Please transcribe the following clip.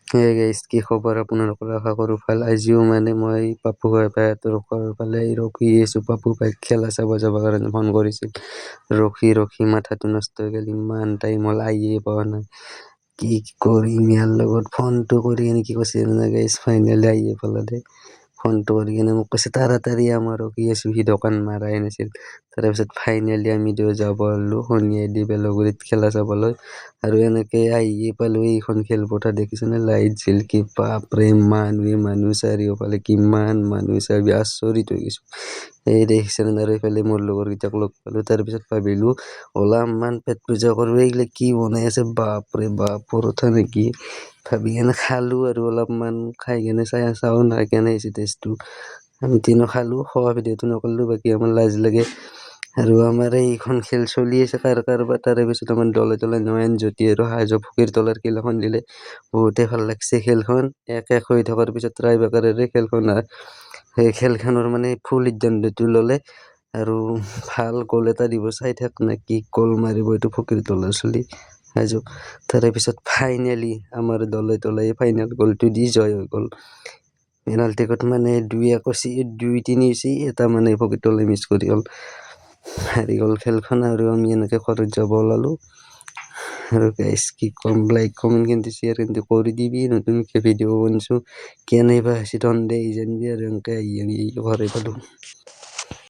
Hey guys, কি খবৰ আপোনালোকৰ? আশা কৰোঁ ভাল। আজিও মানে মই পাপু ভাইহঁতৰ ফালে ৰখি আছোঁ। পাপু ভাইক খেলা চাব যাবৰ কাৰণে ফোন কৰিছিল। ৰখি মাথাটো নষ্ট হৈ গ'ল। ইমান টাইম হ'ল আহিয়ে পোৱা নাই। কি কৰিম ইয়াৰ লগত? ফোনটো কৰি কিনে কি কৈছে গাইজ, ফাইনেলি আহিয়ে পেলালে। ফোনটো কৰি কিনে মোক কৈছে তাড়াতাড়ি আমাৰ ৰখি আছোঁ। সি দোকান মাৰাই নাছিল। তাৰপিছত ফাইনেলি আমি যাব হ'লোঁ শনিয়াদি বেলগুৰিত খেলা চাবলৈ। আৰু এনেকে আহিয়ে পালোঁ এইখন খেলপথাৰ দেখিছেনে? লাইট জিলকি বাপৰে, মানুহ চাৰিওফালে কিমান মানুহ চাবি, আচৰিত হৈ গৈছোঁ। এই দেখিছেনে? আৰু এইফালে মোৰ লগৰকেইটাক লগ পালোঁ। তাৰপিছত ভাবিলোঁ অলপমান পেট পূজা কৰোঁ। এইগিলা কি বনাই আছে? বাপৰে বাপ, পৰঠা নেকি? ভাবি কেনে খালোঁ আৰু অলপমান খাই কেনে চাওঁ নাই কেনে হৈছে টেষ্টটো। আমি তিনিও খালোঁ। খোৱা ভিডিঅ'টো নকৰিলোঁ, বাকী আমাৰ লাজ লাগে। আৰু আমাৰ এইখন খেল চলি আছে কাৰোবাৰ। তাৰে পিছত আমাৰ দলে নয়ন জ্যোতি আৰু সাহায্য ফকীৰ তলাৰ খেল এখন দিলে। বহুতে ভাল লাগছে খেলখন। 1-1 হৈ থকাৰ পিছত ট্ৰাইবেকাৰেৰে সেই খেলখনৰ মানে ফুল সিদ্ধান্তটো ল'লে আৰু ভাল গ'ল এটা দিব। চাই থাক না কি গ'ল মাৰিব এইটো ফকীৰ তলাৰ চলি সাহায্য। তাৰে পিছত ফাইনেলি আমাৰ দলে ফাইনেল গ'লটো দি জয় হৈ গ'ল। পেনাল্টিকত মানে 2-1 হৈছে, 2-3 হৈছে, এটা মানে ফকীৰ তলাই মিছ কৰি গ'ল। হাৰি গ'ল খেলখন আৰু আমি এনেকে ঘৰত যাব ওলালোঁ। আৰু গাইজ কি ক'ম, লাইক কমেণ্ট কিন্তু শ্বেয়াৰ কিন্তু কৰি দিবি। নতুনকৈ ভিডিঅ' বনাইছোঁ কেনেবা হৈছে তহঁতে জানিবি আৰু এনেকৈ আহি আমি ঘৰে পালোঁ।